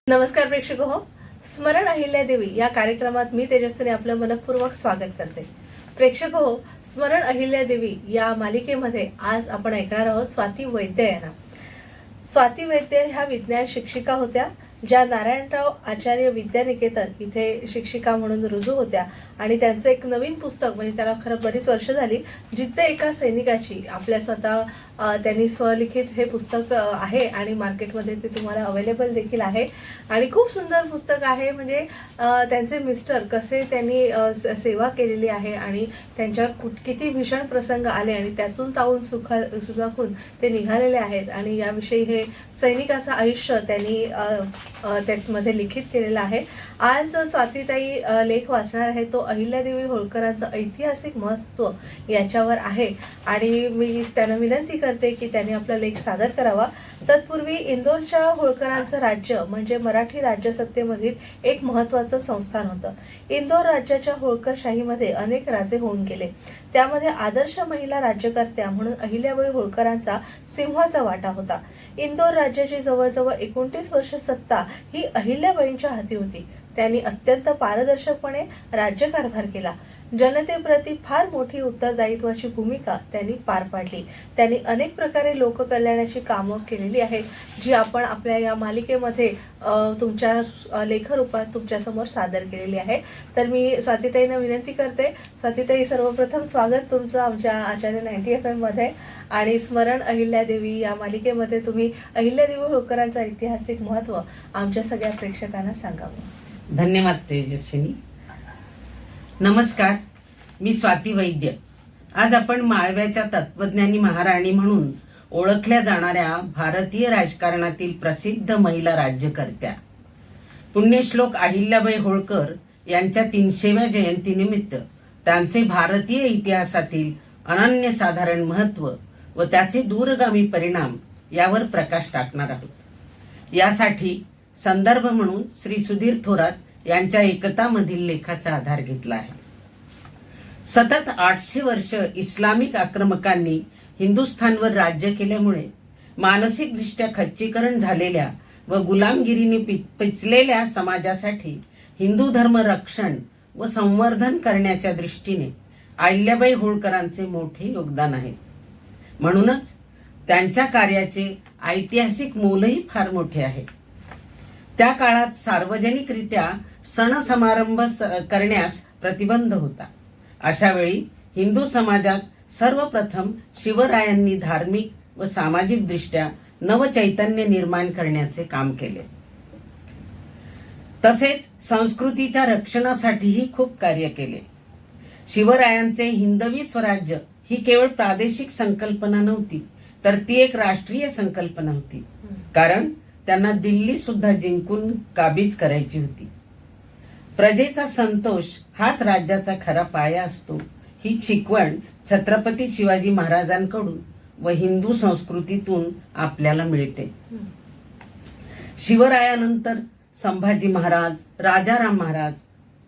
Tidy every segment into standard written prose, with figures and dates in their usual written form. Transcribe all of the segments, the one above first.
नमस्कार प्रेक्षक हो, स्मरण अहिल्यादेवी या कार्यक्रमात मी तेजस्विनी आपलं मनपूर्वक स्वागत करते. प्रेक्षक हो, स्मरण अहिल्यादेवी या मालिकेमध्ये आज आपण ऐकणार आहोत स्वाती वैद्य यांना. स्वाती वैद्य ह्या विज्ञान शिक्षिका होत्या, ज्या नारायणराव आचार्य विद्यानिकेतन इथे शिक्षिका म्हणून रुजू होत्या आणि त्यांचं एक नवीन पुस्तक म्हणजे त्याला खरं बरीच वर्ष झाली, जिद्द एका सैनिकाची, आपल्या स्वतः त्यांनी स्वलिखित हे पुस्तक आहे आणि मार्केटमध्ये ते तुम्हाला अवेलेबल देखील आहे आणि खूप सुंदर पुस्तक आहे. म्हणजे त्यांचे मिस्टर कसे त्यांनी सेवा केलेली आहे आणि त्यांच्यावर किती भीषण प्रसंग आले आणि त्यातून तावून सुखाकून ते निघालेले आहेत आणि याविषयी हे सैनिकाचं आयुष्य त्यांनी त्यामध्ये लिखित केलेलं आहे. आज स्वातीताई लेख वाचणार आहे तो अहिल्यादेवी होळकरांचं ऐतिहासिक महत्त्व याच्यावर आहे आणि मी त्यांना विनंती करते की त्यांनी आपला लेख सादर करावा. तत्पूर्वी इंदोरच्या होळकरांचं राज्य म्हणजे मराठी राज्यसत्तेमधील एक महत्त्वाचं संस्थान होतं. इंदोर राज्याच्या होळकरशाहीमध्ये अनेक राजे होऊन गेले. त्यामध्ये आदर्श महिला राज्यकर्त्या म्हणून अहिल्याबाई होळकरांचा सिंहाचा वाटा होता. इंदोर राज्याची जवळजवळ 29 वर्ष सत्ता ही अहिल्याबाईंच्या हाती होती. त्यांनी अत्यंत पारदर्शकपणे राज्यकारभार केला. जनतेप्रती फार मोठी उत्तरदायित्वाची भूमिका त्यांनी पार पाडली. त्यांनी अनेक प्रकारे लोककल्याणाची कामं केलेली आहेत, जी आपण आपल्या या मालिकेमध्ये तुमच्या लेखरूपात तुमच्यासमोर सादर केलेली आहे. तर मी स्वातीताईंना विनंती करते. स्वातीताई, सर्वप्रथम स्वागत तुमचं आमच्या आचार्य 90 FM मध्ये आणि स्मरण अहिल्यादेवी या मालिकेमध्ये तुम्ही अहिल्यादेवी होळकरांचं ऐतिहासिक महत्त्व आमच्या सगळ्या प्रेक्षकांना सांगावं. धन्यवाद तेजस्विनी. नमस्कार, मी स्वाती वैद्य. आज आपण माळव्याच्या तत्वज्ञानी महाराणी म्हणून ओळखल्या जाणाऱ्या भारतीय राजकारणातील प्रसिद्ध महिला राज्यकर्त्या पुण्यश्लोक अहिल्याबाई होळकर यांच्या 300व्या जयंतीनिमित्त त्यांचे भारतीय इतिहासातील अनन्यसाधारण महत्त्व व त्याचे दूरगामी परिणाम यावर प्रकाश टाकणार आहोत. यासाठी संदर्भ म्हणून श्री सुधीर थोरात यांच्या एकतामधील लेखाचा आधार घेतला आहे. सतत 800 वर्ष इस्लामिक आक्रमकांनी हिंदुस्थानवर राज्य केल्यामुळे मानसिकदृष्ट्या खच्चीकरण झालेल्या व गुलामगिरीने पिचलेल्या समाजासाठी हिंदू धर्म रक्षण व संवर्धन करण्याच्या दृष्टीने अहिल्याबाई होळकरांचे मोठे योगदान आहे. म्हणूनच त्यांच्या कार्याचे ऐतिहासिक मोलही फार मोठे आहे. त्या काळात सार्वजनिकरित्या सण समारंभ करण्यास प्रतिबंध होता. अशा वेळी हिंदू समाजात सर्वप्रथम शिवरायांनी धार्मिक व सामाजिक दृष्ट्या नवचैतन्य निर्माण करण्याचे काम केले. तसेच संस्कृतीच्या रक्षणासाठीही खूप कार्य केले. शिवरायांचे हिंदवी स्वराज्य ही केवळ प्रादेशिक संकल्पना नव्हती, तर ती एक राष्ट्रीय संकल्पना होती. कारण त्यांना दिल्ली सुद्धा जिंकून काबीज करायची होती. प्रजेचा संतोष हाच राज्याचा खरा पाया असतो, ही शिकवण छत्रपती शिवाजी महाराजांकडून व हिंदू संस्कृतीतून आपल्याला मिळते. शिवरायानंतर संभाजी महाराज, राजाराम महाराज,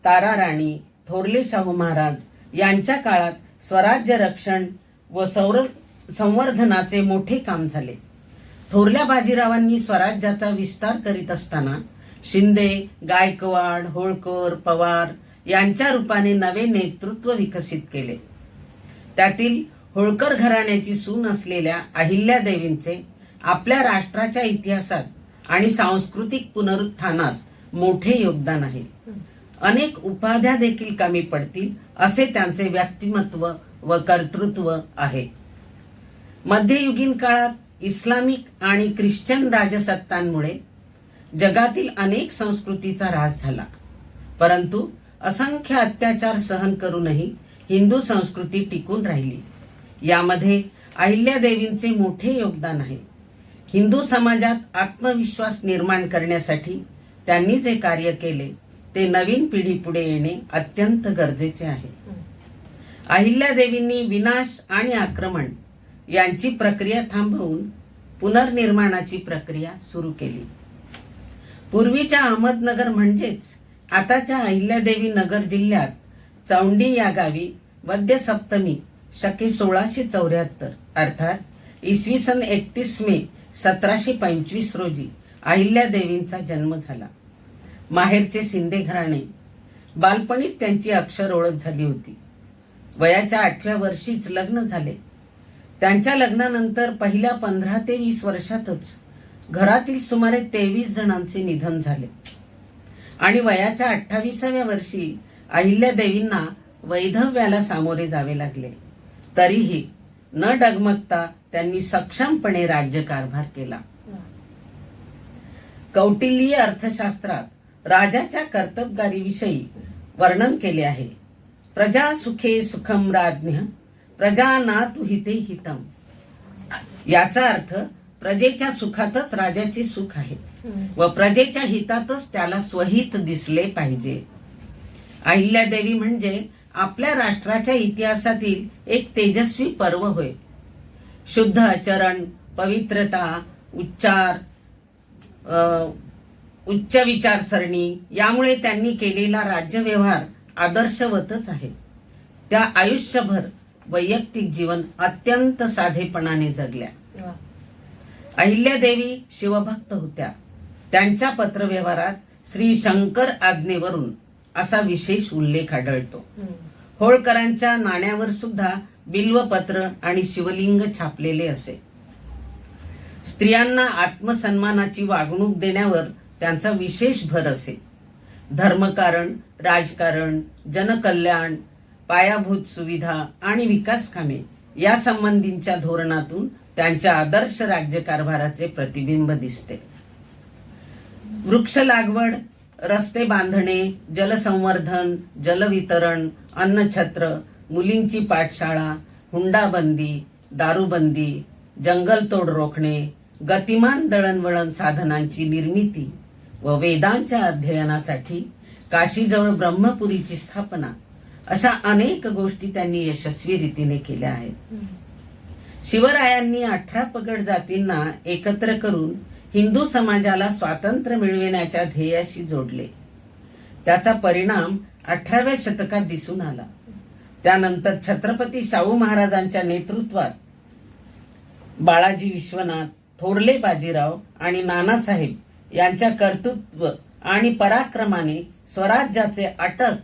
ताराराणी, थोरले शाहू महाराज यांच्या काळात स्वराज्य रक्षण व संवर्धनाचे मोठे काम झाले. थोरल्या बाजीरावांनी स्वराज्याचा विस्तार करीत असताना शिंदे, गायकवाड, होळकर, पवार यांच्या रूपाने नवे नेतृत्व विकसित केले. त्यातील होळकर घराण्याची सून असलेल्या अहिल्यादेवींचे आपल्या राष्ट्राच्या इतिहासात आणि सांस्कृतिक पुनरुत्थानात मोठे योगदान आहे. अनेक उपाध्या देखील कमी पडतील असे त्यांचे व्यक्तिमत्व व कर्तृत्व आहे. मध्ययुगीन काळात इस्लामिक आणि ख्रिश्चन राजसत्तांमुळे जगातील अनेक संस्कृतीचा ऱ्हास झाला, परंतु असंख्य अत्याचार सहन करूनही हिंदू संस्कृती टिकून राहिली. यामध्ये अहिल्यादेवींचे मोठे योगदान आहे. हिंदू समाजात आत्मविश्वास निर्माण करण्यासाठी त्यांनी जे कार्य केले ते नवीन पिढी पुढे येणे अत्यंत गरजेचे आहे. अहिल्यादेवींनी विनाश आणि आक्रमण यांची प्रक्रिया थांबवून पुनर्निर्माणाची प्रक्रिया सुरू केली. पूर्वीच्या अहमदनगर म्हणजेच आताच्या अहिल्यादेवी नगर जिल्ह्यात चौंडी या गावी वद्य सप्तमी शके 1674 अर्थात इसवी सन 31 मे 1725 रोजी अहिल्यादेवींचा जन्म झाला. माहेरचे शिंदे घराणे. बालपणीच त्यांची अक्षर ओळख झाली होती. वयाच्या 8व्या वर्षीच लग्न झाले. त्यांच्या लग्नानंतर पहिल्या 15 ते 20 वर्षातच घरातील सुमारे 23 जणांचे निधन झाले आणि वयाच्या 28व्या वर्षी अहिल्यादेवींना वैधव्याला सामोरे जावे लागले. तरीही न डगमगता त्यांनी सक्षमपणे राज्यकारभार केला. कौटिल्य अर्थशास्त्रात राजाच्या कर्तबगारीविषयी वर्णन केले आहे. प्रजा सुखे सुखम राज्ञ, प्रजा नातु हिते हितम. याचा अर्थ प्रजेच्या सुखातच राजाचे सुख आहे व प्रजेच्या हितातच त्याला स्वहित दिसले पाहिजे. अहिल्यादेवी म्हणजे आपल्या राष्ट्राच्या इतिहासातील एक तेजस्वी पर्व होय. शुद्ध आचरण, पवित्रता, उच्च विचारसरणी यामुळे त्यांनी केलेला राज्यव्यवहार आदर्शवतच आहे. त्या आयुष्यभर वैयक्तिक जीवन अत्यंत साधेपणाने जगल्या. अहिल्यादेवी शिवभक्त होत्या. त्यांच्या पत्रव्यवहारात श्री शंकर आज्ञेवरून असा विशेष उल्लेख आढळतो. होळकरांच्या नाण्यावर सुद्धा बिल्वपत्र आणि शिवलिंग छापलेले असे. स्त्रियांना आत्मसन्मानाची वागणूक देण्यावर त्यांचा विशेष भर असे. धर्मकारण, राजकारण, जनकल्याण, पायाभूत सुविधा आणि विकास कामे या संबंधींच्या धोरणातून त्यांच्या आदर्श राज्यकारभाराचे प्रतिबिंब दिसते. वृक्ष लागवड, रस्ते बांधणे, जलसंवर्धन, जलवितरण, अन्नछत्र, मुलींची पाठशाळा, हुंडाबंदी, दारूबंदी, जंगलतोड रोखणे, गतिमान दळणवळण साधनांची निर्मिती व वेदांच्या अध्ययनासाठी काशीजवळ ब्रह्मपुरीची स्थापना अशा अनेक गोष्टी त्यांनी यशस्वी रीतीने केल्या आहेत. शिवरायांनी 18 पगड जातींना एकत्र करून हिंदू समाजाला स्वातंत्र्य मिळविण्याच्या ध्येयाशी जोडले. त्याचा परिणाम 18व्या शतकात दिसून आला. त्यानंतर छत्रपती शाहू महाराजांच्या नेतृत्वात बाळाजी विश्वनाथ, थोरले बाजीराव आणि नानासाहेब यांच्या कर्तृत्व आणि पराक्रमाने स्वराज्याचे अटक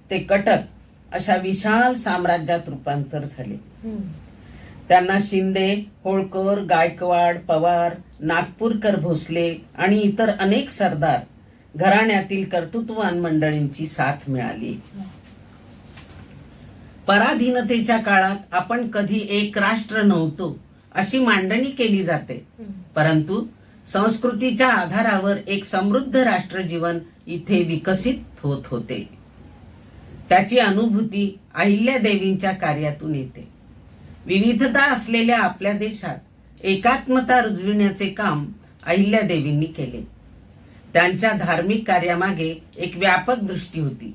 ते कटक अशा विशाल साम्राज्यात रूपांतर झाले. त्यांना शिंदे, होळकर, गायकवाड, पवार, नागपूरकर भोसले आणि इतर अनेक सरदार घराण्यातील कर्तृत्ववान मंडळींची साथ मिळाली. पराधीनतेच्या काळात आपण कधी एक राष्ट्र नव्हतो अशी मांडणी केली जाते, परंतु संस्कृतीच्या आधारावर एक समृद्ध राष्ट्रजीवन इथे विकसित होत होते. त्याची अनुभूती अहिल्यादेवींच्या कार्यातून येते. विविधता असलेल्या आपल्या देशात एकात्मता रुजविण्याचे काम अहिल्यादेवींनी केले. त्यांच्या धार्मिक कार्यामागे एक व्यापक दृष्टी होती.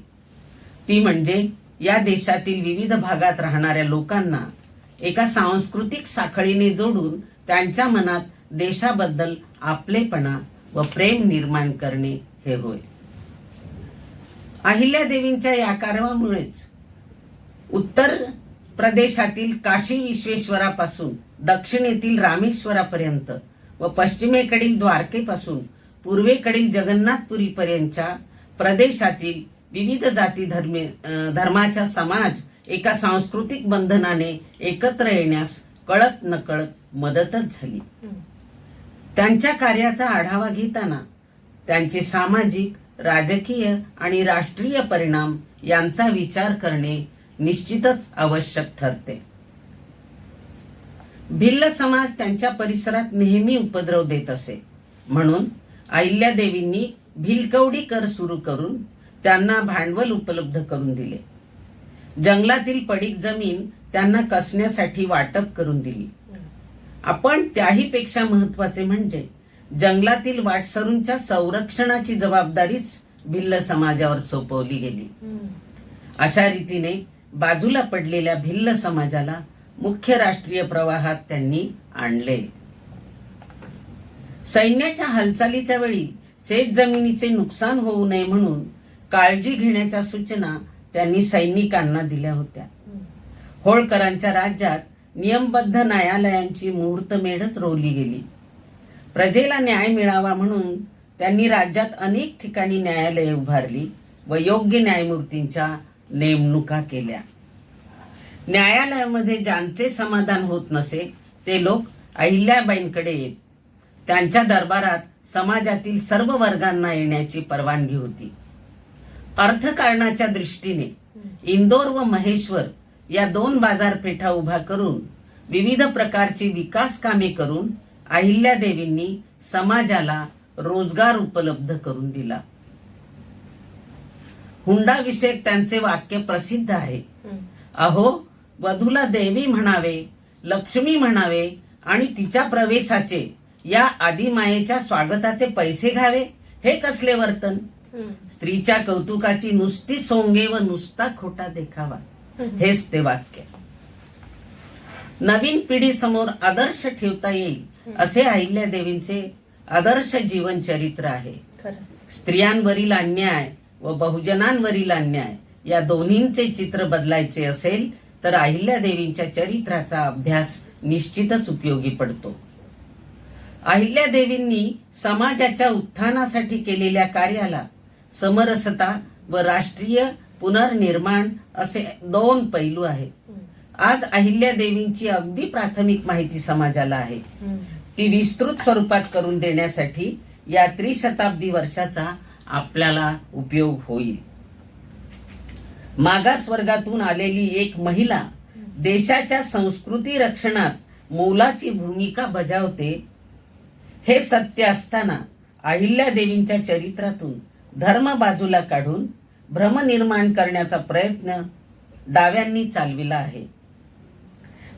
ती म्हणजे या देशातील विविध भागात राहणाऱ्या लोकांना एका सांस्कृतिक साखळीने जोडून त्यांच्या मनात देशाबद्दल आपलेपणा व प्रेम निर्माण करणे हे होय. अहिल्यादेवींच्या या कार्यामुळेच उत्तर प्रदेशातील काशी विश्वेश्वरापासून दक्षिणेतील रामेश्वरापर्यंत व पश्चिमेकडील द्वारकेपासून पूर्वेकडील जगन्नाथपुरीपर्यंतच्या प्रदेशातील विविध जाती धर्माच्या समाज एका सांस्कृतिक बंधनाने एकत्र येण्यास कळत नकळत मदतच झाली. त्यांच्या कार्याचा आढावा घेताना त्यांचे सामाजिक, राजकीय आणि राष्ट्रीय परिणाम यांचा विचार करणे निश्चितच आवश्यक ठरते. भिल्ल समाज त्यांच्या परिसरात नेहमी उपद्रव देत असे, म्हणून अहिल्यादेवींनी भिलकवडी कर सुरू करून त्यांना भांडवल उपलब्ध करून दिले. जंगलातील पडीक जमीन त्यांना कसण्यासाठी वाटप करून दिली. आपण त्याहीपेक्षा महत्वाचे म्हणजे जंगलातील वाटसरूंच्या संरक्षणाची जबाबदारीच भिल्ल समाजावर सोपवली गेली. अशा रीतीने बाजूला पडलेल्या भिल्ल समाजाला मुख्य राष्ट्रीय प्रवाहात त्यांनी आणले. सैन्याच्या हालचालीच्या वेळी शेतजमिनीचे नुकसान होऊ नये म्हणून काळजी घेण्याच्या सूचना त्यांनी सैनिकांना दिल्या होत्या. होळकरांच्या राज्यात नियमबद्ध न्यायालयांची मुहूर्तमेढच रोवली गेली. प्रजेला न्याय मिळावा म्हणून त्यांनी राज्यात अनेक ठिकाणी न्यायालये उभारली व योग्य न्यायमूर्तींच्या नेमणुका केल्या. न्यायालयामध्ये ज्यांचे समाधान होत नसे ते लोक अहिल्याबाईंकडे येत. त्यांच्या दरबारात समाजातील सर्व वर्गांना येण्याची परवानगी होती. अर्थकारणाच्या दृष्टीने इंदोर व महेश्वर या 2 बाजारपेठा उभा करून विविध प्रकारची विकास कामे करून अहिल्यादेवींनी समाजाला रोजगार उपलब्ध करून दिला. हुंडाविषयक त्यांचे वाक्य प्रसिद्ध आहे. अहो, वधूला देवी म्हणावे, लक्ष्मी म्हणावे आणि तिच्या प्रवेशाचे या आदिमायेच्या स्वागताचे पैसे घ्यावे, हे कसले वर्तन? स्त्रीच्या कौतुकाची नुसती सोंगे व नुसता खोटा देखावा, हेच ते वाक्य. नवीन पिढी समोर आदर्श ठेवता येईल असे अहिल्यादेवींचे आदर्श जीवन चरित्र आहे. स्त्रियांवरील अन्याय व बहुजनांवरील अन्याय या दोन्हींचे चित्र बदलायचे असेल तर अहिल्यादेवींच्या चरित्राचा अभ्यास निश्चितच उपयोगी पडतो. अहिल्यादेवींनी समाजाच्या उत्थानासाठी केलेल्या कार्याला समरसता व राष्ट्रीय पुनर्निर्माण असे 2 पैलू आहेत. आज अहिल्यादेवींची अगदी प्राथमिक माहिती समाजाला आहे. ती विस्तृत स्वरूपात करून देण्यासाठी या त्रिशताब्दी वर्षाचा आपल्याला उपयोग होईल. मागास वर्गातून आलेली एक महिला देशाच्या संस्कृती रक्षणात मोलाची भूमिका बजावते हे सत्य असताना अहिल्यादेवींच्या चरित्रातून धर्म बाजूला काढून भ्रम निर्माण करण्याचा प्रयत्न डाव्यांनी चालविला आहे.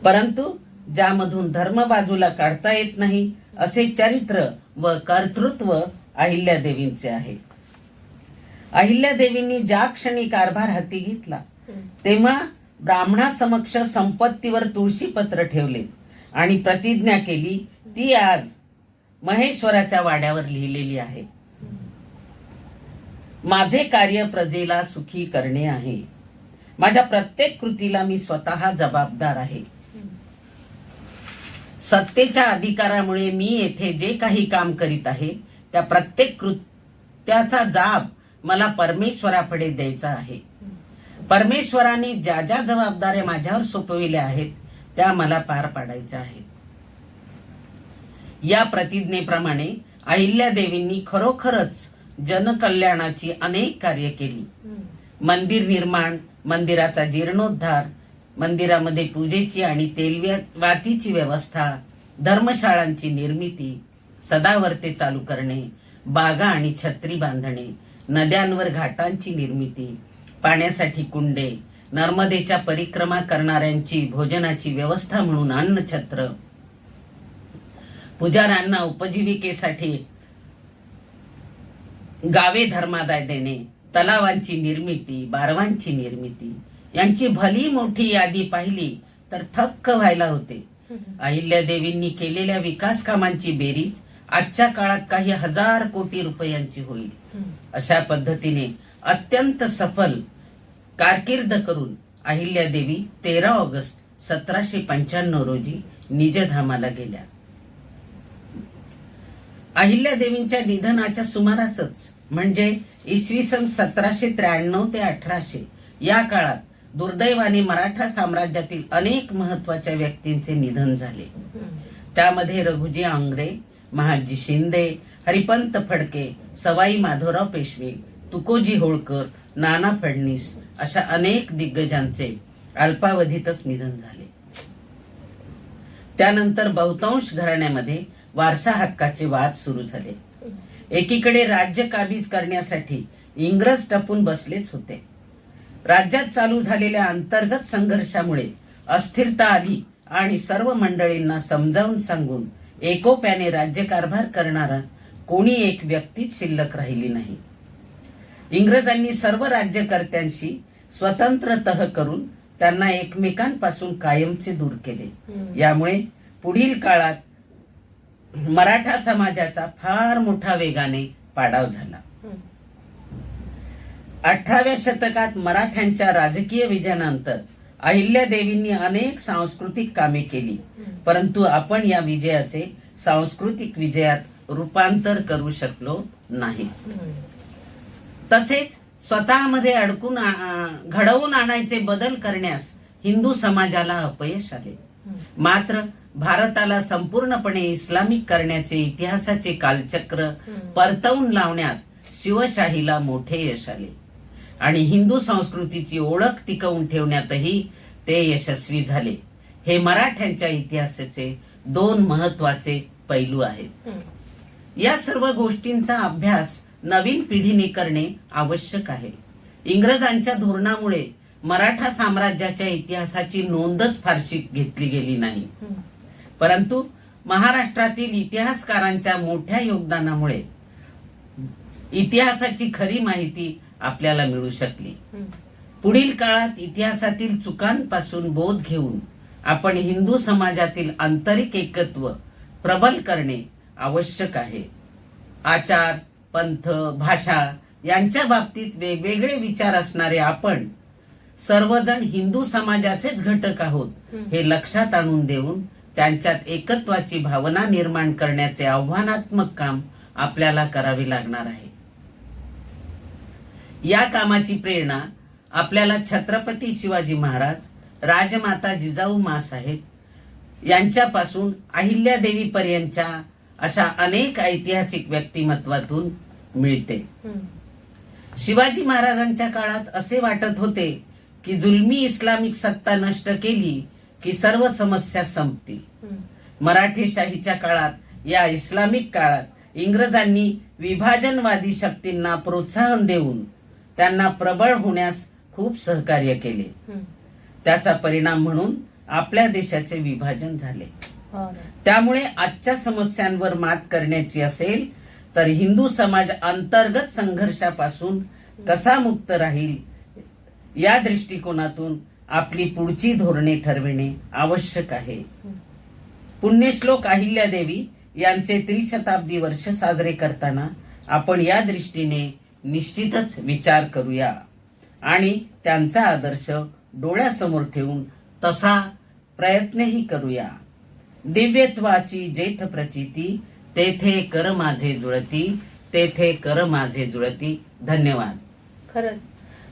परंतु ज्यामधून धर्म बाजूला काढता येत नाही असे चरित्र व कर्तृत्व अहिल्यादेवींचे आहे. अहिल्यादेवींनी ज्या क्षणी कारभार हाती घेतला तेव्हा ब्राह्मणासमक्ष संपत्तीवर तुळशीपत्र ठेवले आणि प्रतिज्ञा केली, ती आज महेश्वराच्या वाड्यावर लिहिलेली आहे. माझे कार्य प्रजेला सुखी करणे आहे. माझ्या प्रत्येक कृतीला मी स्वतः जबाबदार आहे. सत्तेच्या अधिकारामुळे मी येथे जे काही काम करीत आहे त्या प्रत्येक कृत्याचा जाब मला परमेश्वरापुढे द्यायचा आहे. परमेश्वराने ज्या ज्या जबाबदाऱ्या माझ्यावर सोपविल्या आहेत त्या मला पार पाडायच्या आहेत. या प्रतिज्ञेप्रमाणे अहिल्यादेवींनी खरोखरच जनकल्याणाची अनेक कार्य केली. मंदिर निर्माण, मंदिराचा जीर्णोद्धार, मंदिरामध्ये पूजेची आणि तेलवातीची व्यवस्था, धर्मशाळांची निर्मिती, सदावर्ते चालू करणे, बागा आणि छत्री बांधणे, नद्यांवर घाटांची निर्मिती, पाण्यासाठी कुंडे, नर्मदेच्या परिक्रमा करणाऱ्यांची भोजनाची व्यवस्था म्हणून अन्नछत्र, पुजाऱ्यांना उपजीविकेसाठी गावे धर्मादाय देणे, तलावांची निर्मिती, बारवांची निर्मिती यांची भली मोठी यादी पाहिली तर थक्क व्हायला होते. अहिल्यादेवींनी केलेल्या विकास कामांची बेरीज आजच्या काळात काही 1000 कोटी रुपयांची होईल. अशा पद्धतीने अत्यंत सफल कारकीर्द करून अहिल्यादेवी 13 ऑगस्ट 1795 रोजी निजधामाला गेल्या. अहिल्यादेवींच्या निधनाच्या सुमारासच म्हणजे इसवी सन 1793 ते 1800 या काळात दुर्दैवाने मराठा साम्राज्यातील अनेक महत्वाच्या व्यक्तींचे निधन झाले. त्यामध्ये रघुजी आंग्रे, महादजी शिंदे, हरिपंत फडके, सवाई माधवराव पेशवे, तुकोजी होळकर, नाना फडणीस अशा अनेक दिग्गजांचे अल्पावधीतच निधन झाले. त्यानंतर बहुतांश घराण्यामध्ये वारसा हक्काचे वाद सुरू झाले. एकीकडे राज्य काबीज करण्यासाठी इंग्रज टपून बसलेच होते. राज्यात चालू झालेल्या अंतर्गत संघर्षामुळे अस्थिरता आली आणि सर्व मंडळींना समजावून सांगून एकोप्याने राज्यकारभार करणारा कोणी एक व्यक्तीच शिल्लक राहिली नाही. इंग्रजांनी सर्व राज्यकर्त्यांशी स्वतंत्र तह करून त्यांना एकमेकांपासून कायमचे दूर केले. यामुळे पुढील काळात मराठा समाजाचा फार मोठा वेगाने पाडाव झाला. 18व्या शतकात मराठ्यांच्या राजकीय विजयानंतर अहिल्यादेवींनी अनेक सांस्कृतिक कामे केली, परंतु आपण या विजयाचे सांस्कृतिक विजयात रूपांतर करू शकलो नाही. तसेच स्वतःमध्ये घडवून आणायचे बदल करण्यास हिंदू समाजाला अपयश आले. मात्र भारताला संपूर्णपणे इस्लामिक करण्याचे इतिहासाचे कालचक्र परतवून लावण्यात शिवशाहीला मोठे यश आले आणि हिंदू संस्कृतीची ओळख टिकवून ठेवण्यातही ते यशस्वी झाले. हे मराठ्यांच्या इतिहासाचे 2 महत्वाचे पैलू आहेत. या सर्व गोष्टींचा अभ्यास नवीन पिढीने करणे आवश्यक आहे. इंग्रजांच्या धोरणामुळे मराठा साम्राज्याच्या इतिहासाची नोंदच फारशी घेतली गेली नाही, परंतु महाराष्ट्रातील इतिहासकारांच्या मोठ्या योगदानामुळे इतिहासाची खरी माहिती आपल्याला मिळू शकली. पुढील काळात इतिहासातील चुकांपासून बोध घेऊन आपण हिंदू समाजातील आंतरिक एकत्व प्रबल करणे आवश्यक आहे. आचार, पंथ, भाषा यांच्या बाबतीत वेगवेगळे विचार असणारे आपण सर्वजण हिंदू समाजाचेच घटक आहोत हे लक्षात आणून देऊन त्यांच्यात एकत्वाची भावना निर्माण करण्याचे आव्हानात्मक काम आपल्याला करावे लागणार आहे. या कामाची प्रेरणा आपल्याला छत्रपती शिवाजी महाराज, राजमाता जिजाऊ माँसाहेब यांच्यापासून अहिल्यादेवी पर्यंतच्या अशा अनेक ऐतिहासिक व्यक्तिमत्वातून मिळते. शिवाजी महाराजांच्या काळात असे वाटत होते की जुलमी इस्लामिक सत्ता नष्ट केली की सर्व समस्या संपतील. मराठेशाहीच्या काळात या इस्लामिक काळात इंग्रजांनी विभाजनवादी शक्तींना प्रोत्साहन देऊन त्यांना प्रबळ होण्यास खूप सहकार्य केले. त्याचा परिणाम म्हणून आपल्या देशाचे विभाजन झाले. त्यामुळे आजच्या समस्यांवर मात करण्याची असेल तर हिंदू समाज अंतर्गत संघर्षापासून कसा मुक्त राहील या दृष्टिकोनातून आपली पुढची धोरणे ठरविणे आवश्यक आहे. पुण्यश्लोक अहिल्यादेवी यांचे त्रिशताब्दी वर्ष साजरे करताना आपण या दृष्टीने निश्चितच विचार करूया आणि त्यांचा आदर्श डोळ्यासमोर ठेवून तसा प्रयत्नही करूया. दिव्यत्वाची जेथ प्रचिती, तेथे कर माझे जुळती, तेथे कर माझे जुळती. धन्यवाद. खरंच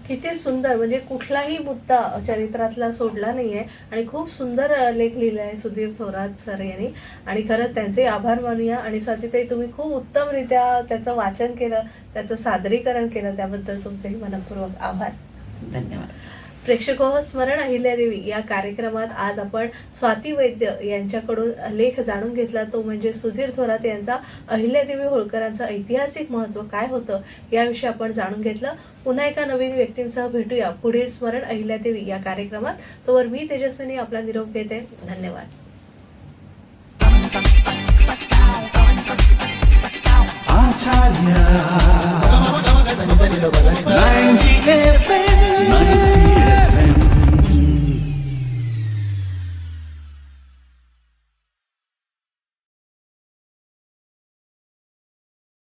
किती सुंदर, म्हणजे कुठलाही मुद्दा चरित्रातला सोडला नाहीये आणि खूप सुंदर लेख लिहिलाय सुधीर थोरात सर यांनी आणि खरंच त्यांचे आभार मानूया. आणि स्वातीताई, तुम्ही खूप उत्तमरित्या त्याचं वाचन केलं, त्याचं सादरीकरण केलं, त्याबद्दल तुमचेही मनपूर्वक आभार. धन्यवाद. प्रेक्षक हो, स्मरण अहिल्यादेवी या कार्यक्रमात आज आपण स्वाती वैद्य यांच्याकडून लेख जाणून घेतला, तो म्हणजे सुधीर थोरात यांचा अहिल्यादेवी होळकरांचं ऐतिहासिक महत्त्व काय होतं याविषयी आपण जाणून घेतलं. पुन्हा एका नवीन व्यक्तींसह भेटूया पुढील स्मरण अहिल्यादेवी या कार्यक्रमात. तोवर मी तेजस्विनी आपला निरोप घेते. धन्यवाद. आचार्य